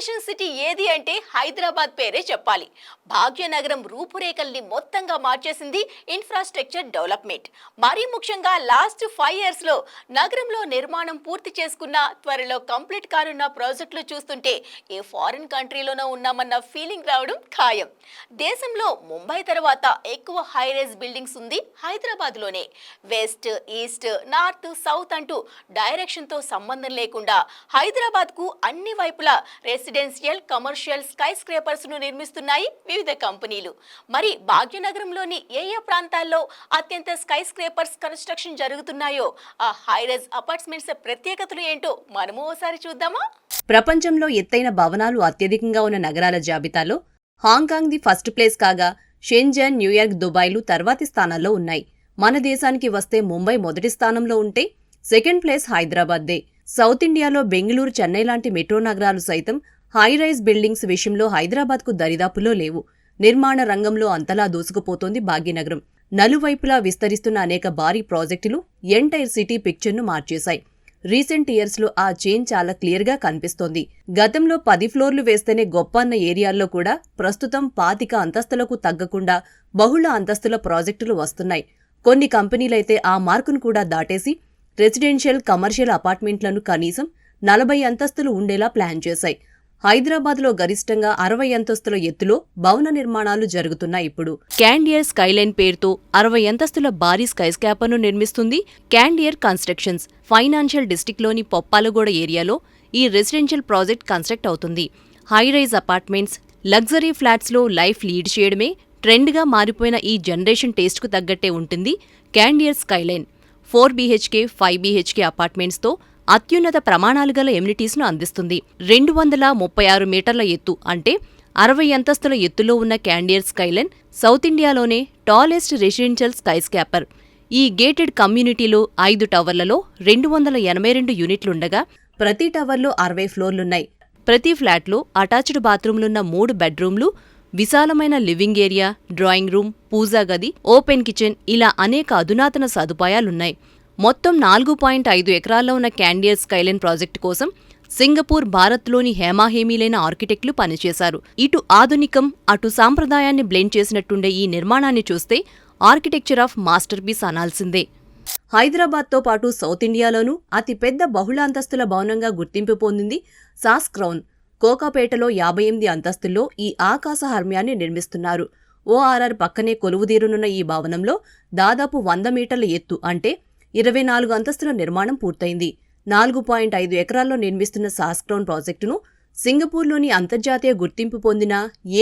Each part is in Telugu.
డెస్టినేషన్ సిటీ ఏది అంటే హైదరాబాద్ పేరే చెప్పాలి. భాగ్యనగరం రూపురేఖల్ని మొత్తంగా మార్చేసింది ఇన్ఫ్రాస్ట్రక్చర్ డెవలప్మెంట్. మరీ ముఖ్యంగా లాస్ట్ 5 years లో నగరంలో నిర్మాణం పూర్తి చేసుకున్న, త్వరలో కంప్లీట్ కానున్న ప్రాజెక్టులు చూస్తుంటే ఏ ఫారిన్ కంట్రీలోనో ఉన్నామన్న ఫీలింగ్ రావడం ఖాయం. దేశంలో ముంబై తర్వాత ఎక్కువ హై రైజ్ బిల్డింగ్స్ ఉంది హైదరాబాద్ లోనే. వెస్ట్, ఈస్ట్, నార్త్, సౌత్ అంటూ డైరెక్షన్ తో సంబంధం లేకుండా హైదరాబాద్ కు అన్ని వైపులా రెసిడెన్షియల్, కమర్షియల్ స్కై స్క్రేపర్స్ ను నిర్మిస్తున్నాయి వివిధ కంపెనీలు. మరి భాగ్యనగరంలోని ఏ ఏ ప్రాంతాల్లో అత్యంత స్కై స్క్రేపర్స్ కన్స్ట్రక్షన్ జరుగుతున్నాయో, ఆ హైరైజ్ అపార్ట్మెంట్స్ ప్రత్యేకతలు ఏంటో మనము ఓసారి చూద్దామా? ప్రపంచంలో ఎత్తైన భవనాలు అత్యధికంగా ఉన్న నగరాల జాబితాలో హాంకాంగ్ ది ఫస్ట్ ప్లేస్ కాగా, షెంజన్, న్యూయార్క్, దుబాయ్లు తర్వాతి స్థానాల్లో ఉన్నాయి. మన దేశానికి వస్తే ముంబై మొదటి స్థానంలో ఉంటే సెకండ్ ప్లేస్ హైదరాబాద్దే. సౌత్ ఇండియాలో బెంగళూరు, చెన్నై లాంటి మెట్రో నగరాలు సైతం హై రైజ్ బిల్డింగ్స్ విషయంలో హైదరాబాద్కు దరిదాపులో లేవు. నిర్మాణ రంగంలో అంతలా దూసుకుపోతోంది భాగ్యనగరం. నలువైపులా విస్తరిస్తున్న అనేక భారీ ప్రాజెక్టులు ఎంటైర్ సిటీ పిక్చర్ను మార్చేశాయి. రీసెంట్ ఇయర్స్లో ఆ చేంజ్ చాలా క్లియర్గా కనిపిస్తోంది. గతంలో 10 ఫ్లోర్లు వేస్తేనే గొప్ప అన్న ఏరియాల్లో కూడా ప్రస్తుతం 25 అంతస్తులకు తగ్గకుండా బహుళ అంతస్తుల ప్రాజెక్టులు వస్తున్నాయి. కొన్ని కంపెనీలైతే ఆ మార్కును కూడా దాటేసి రెసిడెన్షియల్, కమర్షియల్ అపార్ట్మెంట్లను కనీసం 40 అంతస్తులు ఉండేలా ప్లాన్ చేశాయి. హైదరాబాద్లో గరిష్టంగా 60 అంతస్తుల ఎత్తులో భవన నిర్మాణాలు జరుగుతున్నాయి. ఇప్పుడు క్యాండియర్ స్కైలైన్ పేరుతో 60 అంతస్తుల భారీ స్కైస్కాపర్ను నిర్మిస్తుంది క్యాండియర్ కన్స్ట్రక్షన్స్. ఫైనాన్షియల్ డిస్ట్రిక్ట్లోని పొప్పాలగూడ ఏరియాలో ఈ రెసిడెన్షియల్ ప్రాజెక్ట్ కన్స్ట్రక్ట్ అవుతుంది. హై రైజ్ అపార్ట్మెంట్స్, లగ్జరీ ఫ్లాట్స్లో లైఫ్ లీడ్ చేయడమే ట్రెండ్గా మారిపోయిన ఈ జనరేషన్ టేస్ట్కు తగ్గట్టే ఉంటుంది క్యాండియర్ స్కైలైన్. 4 BHK, 5 BHK అపార్ట్మెంట్స్తో అత్యున్నత ప్రమాణాలు గల ఎమ్యూనిటీస్ను అందిస్తుంది. 236 మీటర్ల ఎత్తు అంటే 60 అంతస్తుల ఎత్తులో ఉన్న క్యాండియర్ స్కైలైన్ సౌత్ ఇండియాలోనే టాలెస్ట్ రెసిడెన్షియల్ స్కైస్కాపర్. ఈ గేటెడ్ కమ్యూనిటీలో 5 టవర్లలో 282 యూనిట్లుండగా ప్రతి టవర్లో 60 ఫ్లోర్లున్నాయి. ప్రతి ఫ్లాట్లో అటాచ్డ్ బాత్రూమ్లున్న 3 బెడ్రూమ్లు, విశాలమైన లివింగ్ ఏరియా, డ్రాయింగ్ రూమ్, పూజా గది, ఓపెన్ కిచెన్ ఇలా అనేక అధునాతన సదుపాయాలున్నాయి. మొత్తం 4.5 ఎకరాల్లో ఉన్న క్యాండియర్ స్కైలైన్ ప్రాజెక్టు కోసం సింగపూర్, భారత్లోని హేమాహేమీలైన ఆర్కిటెక్టులు పనిచేశారు. ఇటు ఆధునికం, అటు సాంప్రదాయాన్ని బ్లెండ్ చేసినట్టుండే ఈ నిర్మాణాన్ని చూస్తే ఆర్కిటెక్చర్ ఆఫ్ మాస్టర్ పీస్ అనాల్సిందే. హైదరాబాద్తో పాటు సౌత్ ఇండియాలోనూ అతిపెద్ద బహుళాంతస్తుల భవనంగా గుర్తింపు పొందింది సాస్ క్రౌన్. కోకాపేటలో 58 అంతస్తుల్లో ఈ ఆకాశ హర్మ్యాన్ని నిర్మిస్తున్నారు. ORR పక్కనే కొలువుదీరునున్న ఈ భవనంలో దాదాపు 100 మీటర్ల ఎత్తు అంటే 24 అంతస్తుల నిర్మాణం పూర్తయింది. 4.5 ఎకరాల్లో నిర్మిస్తున్న సాస్ క్రౌన్ ప్రాజెక్టును సింగపూర్లోని అంతర్జాతీయ గుర్తింపు పొందిన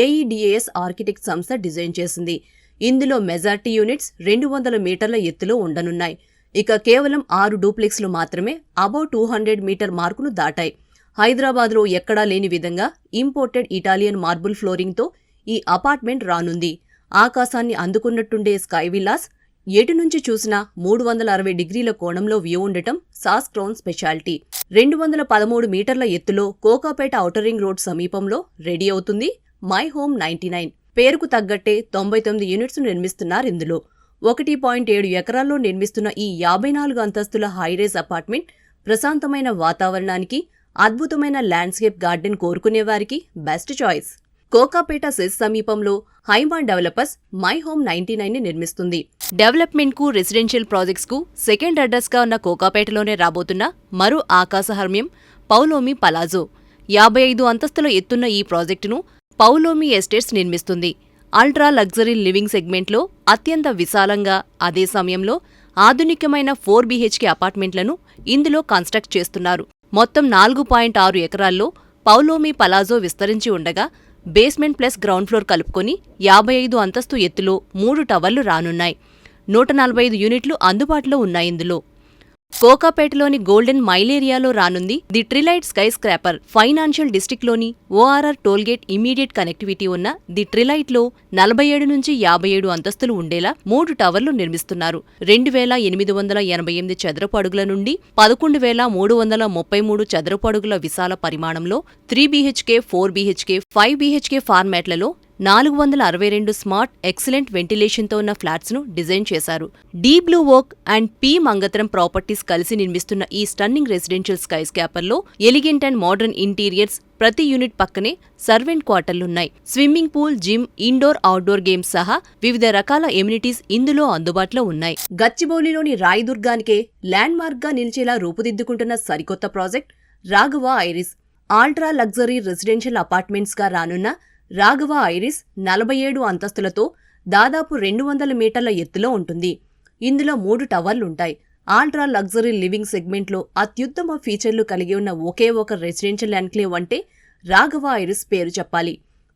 AEDAS ఆర్కిటెక్ట్ సంస్థ డిజైన్ చేసింది. ఇందులో మెజార్టీ యూనిట్స్ 200 మీటర్ల ఎత్తులో ఉండనున్నాయి. ఇక కేవలం 6 డూప్లెక్స్లు మాత్రమే అబౌవ్ 200 మీటర్ మార్కును దాటాయి. హైదరాబాద్లో ఎక్కడా లేని విధంగా ఇంపోర్టెడ్ ఇటాలియన్ మార్బుల్ ఫ్లోరింగ్తో ఈ అపార్ట్మెంట్ రానుంది. ఆకాశాన్ని అందుకున్నట్టుండే స్కై విల్లాస్, ఎటు నుంచి చూసినా 360 డిగ్రీల కోణంలో వ్యూ ఉండటం సాస్ క్రౌన్ స్పెషాలిటీ. 213 మీటర్ల ఎత్తులో కోకాపేట ఔటర్ రింగ్ రోడ్ సమీపంలో రెడీ అవుతుంది మై హోమ్ 99. పేరుకు తగ్గట్టే 99 యూనిట్స్ నిర్మిస్తున్నారు ఇందులో. 1.7 ఎకరాల్లో నిర్మిస్తున్న ఈ 54 అంతస్తుల హైరేజ్ అపార్ట్మెంట్ ప్రశాంతమైన వాతావరణానికి, అద్భుతమైన ల్యాండ్స్కేప్ గార్డెన్ కోరుకునేవారికి బెస్ట్ చాయిస్. కోకాపేట సెస్ సమీపంలో హైమా డెవలపర్స్ మై హోమ్ 99ని నిర్మిస్తుంది. డెవలప్మెంట్కు, రెసిడెన్షియల్ ప్రాజెక్ట్స్కు సెకండ్ అడ్రస్గా ఉన్న కోకాపేటలోనే రాబోతున్న మరో ఆకాశహర్మ్యం పౌలోమి పలాజో. 55 అంతస్తుల ఎత్తున్న ఈ ప్రాజెక్టును పౌలోమి ఎస్టేట్స్ నిర్మిస్తుంది. అల్ట్రా లగ్జరీ లివింగ్ సెగ్మెంట్లో అత్యంత విశాలంగా, అదే సమయంలో ఆధునికమైన 4 BHK అపార్ట్మెంట్లను ఇందులో కన్స్ట్రక్ట్ చేస్తున్నారు. మొత్తం 4.6 ఎకరాల్లో పౌలోమి పలాజో విస్తరించి ఉండగా బేస్మెంట్ ప్లస్ గ్రౌండ్ ఫ్లోర్ కలుపుకొని 55 అంతస్తు ఎత్తులో 3 టవర్లు రానున్నాయి. 145 యూనిట్లు అందుబాటులో ఉన్నాయి ఇందులో. కోకాపేటలోని గోల్డెన్ మైల్ ఏరియాలో రానుంది the Trilight skyscraper. Financial డిస్ట్రిక్ట్లోని ORR టోల్గేట్ ఇమీడియట్ కనెక్టివిటీ ఉన్న ది ట్రిలైట్లో 47 నుంచి 57 అంతస్తులు ఉండేలా 3 టవర్లు నిర్మిస్తున్నారు. 2,888 చదరపు అడుగుల నుండి 11,333 చదరపు అడుగుల విశాల పరిమాణంలో 3 BHK, 4 BHK, 5 BHK ఫార్మాట్లలో 462 స్మార్ట్ ఎక్సలెంట్ వెంటిలేషన్తో ఉన్న ఫ్లాట్స్ను డిజైన్ చేశారు. The Blue Oak and P Mangatram properties కలిసి నిర్మిస్తున్న ఈ స్టన్నింగ్ రెసిడెన్షియల్ స్కై స్కాపర్లో ఎలిగెంట్ అండ్ మోడర్న్ ఇంటీరియర్స్, ప్రతి యూనిట్ పక్కనే సర్వెంట్ క్వార్టర్లున్నాయి. Swimming pool, gym, indoor, outdoor games సహా వివిధ రకాల ఎమ్యూనిటీస్ ఇందులో అందుబాటులో ఉన్నాయి. గచ్చిబౌలిలోని రాయదుర్గానికే ల్యాండ్ మార్క్ గా నిలిచేలా రూపుదిద్దుకుంటున్న సరికొత్త project Raghava iris. Ultra luxury residential apartments గా రానున్న రాఘవ ఐరిస్ 47 అంతస్తులతో దాదాపు 200 మీటర్ల ఎత్తులో ఉంటుంది. ఇందులో 3 టవర్లుంటాయి. ఆల్ట్రా లగ్జరీ లివింగ్ సెగ్మెంట్లో అత్యుత్తమ ఫీచర్లు కలిగి ఉన్న ఒకే ఒక రెసిడెన్షియల్ ఎన్క్లేవ్ అంటే రాఘవ ఐరిస్ పేరు చెప్పాలి.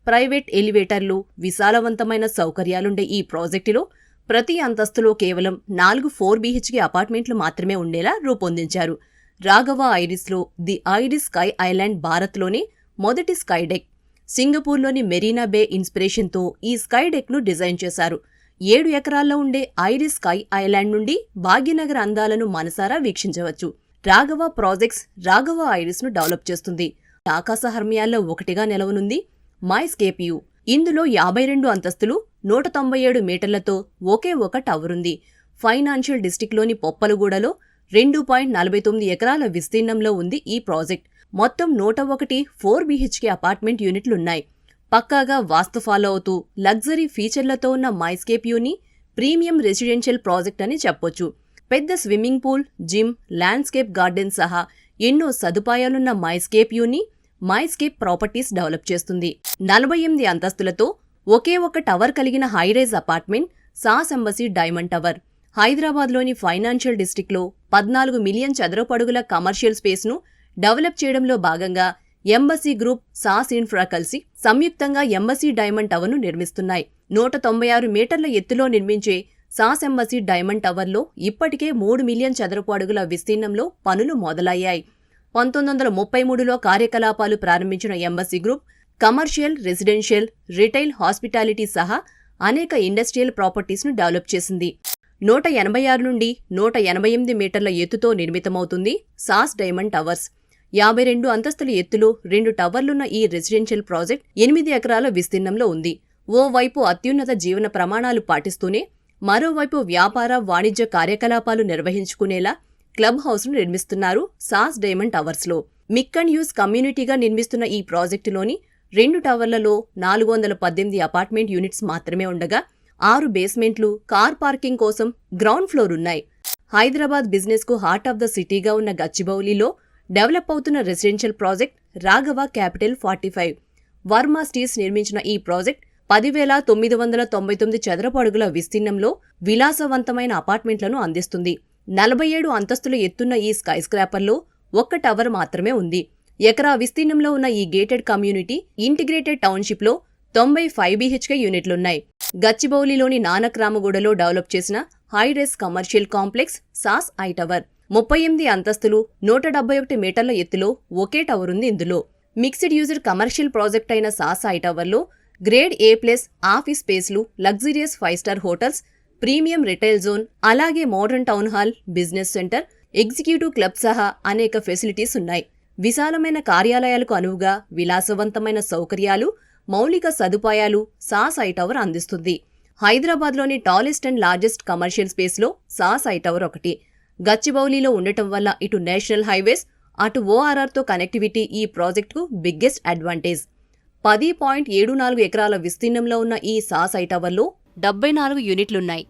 ప్రైవేట్ ఎలివేటర్లు, విశాలవంతమైన సౌకర్యాలుండే ఈ ప్రాజెక్టులో ప్రతి అంతస్తులో కేవలం 4 4BHK అపార్ట్మెంట్లు మాత్రమే ఉండేలా రూపొందించారు. రాఘవ ఐరిస్లో ది ఐరిస్ స్కై ఐలాండ్ భారత్లోనే మొదటి స్కై డెక్. సింగపూర్లోని మెరీనా బే ఇన్స్పిరేషన్తో ఈ స్కై డెక్ను డిజైన్ చేశారు. 7 ఎకరాల్లో ఉండే ఐరిస్ స్కై ఐలాండ్ నుండి భాగ్యనగర్ అందాలను మనసారా వీక్షించవచ్చు. రాఘవ ప్రాజెక్ట్స్ రాఘవ ఐరిస్ను డెవలప్ చేస్తుంది. ఆకాశహర్మ్యాల్లో ఒకటిగా నిలవనుంది మైస్కేప్ యూ. ఇందులో 52 అంతస్తులు, 197 మీటర్లతో ఒకే ఒక టవర్ ఉంది. ఫైనాన్షియల్ డిస్టిక్లోని పొప్పలగూడలో 2.49 ఎకరాల విస్తీర్ణంలో ఉంది ఈ ప్రాజెక్ట్. మొత్తం 101 4BHK అపార్ట్మెంట్ యూనిట్లున్నాయి. పక్కాగా వాస్తు ఫాలో అవుతూ లగ్జరీ ఫీచర్లతో ఉన్న మైస్కేప్ యూని ప్రీమియం రెసిడెన్షియల్ ప్రాజెక్ట్ అని చెప్పొచ్చు. పెద్ద swimming pool, gym, landscape garden సహా ఎన్నో సదుపాయాలున్న మైస్కేప్ యూని మైస్కేప్ ప్రాపర్టీస్ డెవలప్ చేస్తుంది. 48 అంతస్తులతో ఒకే ఒక టవర్ కలిగిన high-rise apartment sauce embassy diamond tower. హైదరాబాద్లోని ఫైనాన్షియల్ డిస్ట్రిక్ట్లో 14 మిలియన్ చదరపు అడుగుల కమర్షియల్ స్పేస్ను డెవలప్ చేయడంలో భాగంగా ఎంబసీ గ్రూప్, సాస్ ఇన్ఫ్రా కలిసి సంయుక్తంగా ఎంబసీ డైమండ్ టవర్ను నిర్మిస్తున్నాయి. 196 మీటర్ల ఎత్తులో నిర్మించే సాస్ ఎంబసీ డైమండ్ టవర్లో ఇప్పటికే 3 మిలియన్ చదరపు అడుగుల విస్తీర్ణంలో పనులు మొదలయ్యాయి. 1933లో కార్యకలాపాలు ప్రారంభించిన embassy group commercial, residential, retail, hospitality సహా అనేక ఇండస్ట్రియల్ ప్రాపర్టీస్ను డెవలప్ చేసింది. 186 నుండి 188 మీటర్ల ఎత్తుతో నిర్మితమవుతుంది సాస్ డైమండ్ టవర్స్. 52 అంతస్తుల ఎత్తులో 2 టవర్లున్న ఈ రెసిడెన్షియల్ ప్రాజెక్ట్ 8 ఎకరాల విస్తీర్ణంలో ఉంది. ఓవైపు అత్యున్నత జీవన ప్రమాణాలు పాటిస్తూనే మరోవైపు వ్యాపార, వాణిజ్య కార్యకలాపాలు నిర్వహించుకునేలా క్లబ్ హౌస్ను నిర్మిస్తున్నారు సాస్ డైమండ్ టవర్స్లో. మిక్ అండ్ యూజ్ కమ్యూనిటీగా నిర్మిస్తున్న ఈ ప్రాజెక్టులోని 2 టవర్లలో 418 అపార్ట్మెంట్ యూనిట్స్ మాత్రమే ఉండగా 6 బేస్మెంట్లు, కార్ పార్కింగ్ కోసం గ్రౌండ్ ఫ్లోర్ ఉన్నాయి. హైదరాబాద్ బిజినెస్ కు హార్ట్ ఆఫ్ ద సిటీగా ఉన్న గచ్చిబౌలిలో డెవలప్ అవుతున్న residential project Raghava Capital 45. Varma Steels నిర్మించిన ఈ ప్రాజెక్ట్ 10,999 చదరపు అడుగుల విస్తీర్ణంలో విలాసవంతమైన అపార్ట్మెంట్లను అందిస్తుంది. 47 అంతస్తుల ఎత్తున్న ఈ స్కై స్క్రాపర్లో ఒక్క టవర్ మాత్రమే ఉంది. ఎకరా విస్తీర్ణంలో ఉన్న ఈ గేటెడ్ కమ్యూనిటీ ఇంటిగ్రేటెడ్ టౌన్షిప్లో 95 BHK యూనిట్లున్నాయి. గచ్చిబౌలిలోని నానక్రామగూడలో డెవలప్ చేసిన high rise commercial complex SAS I tower. 38 అంతస్తులు, 171 మీటర్ల ఎత్తులో ఒకే టవర్ ఉంది. ఇందులో మిక్స్డ్ యూజర్ కమర్షియల్ ప్రాజెక్ట్ అయిన సాస్ ఐ టవర్లో గ్రేడ్ A+ ఆఫీస్ స్పేస్లు, luxurious 5 star hotels, premium retail zone, అలాగే modern town hall, business centre, executive club సహా అనేక ఫెసిలిటీస్ ఉన్నాయి. విశాలమైన కార్యాలయాలకు అనువుగా విలాసవంతమైన సౌకర్యాలు, మౌలిక సదుపాయాలు సాస్ ఐ టవర్ అందిస్తుంది. హైదరాబాద్లోని టాలెస్ట్ అండ్ లార్జెస్ట్ కమర్షియల్ స్పేస్లో సాస్ ఐ టవర్ ఒకటి. గచ్చిబౌలిలో ఉండటం వల్ల ఇటు నేషనల్ హైవేస్, అటు ORRతో కనెక్టివిటీ ఈ ప్రాజెక్టుకు బిగ్గెస్ట్ అడ్వాంటేజ్. 10.74 ఎకరాల విస్తీర్ణంలో ఉన్న ఈ సాస్ ఐ టవర్లో 74 యూనిట్లున్నాయి.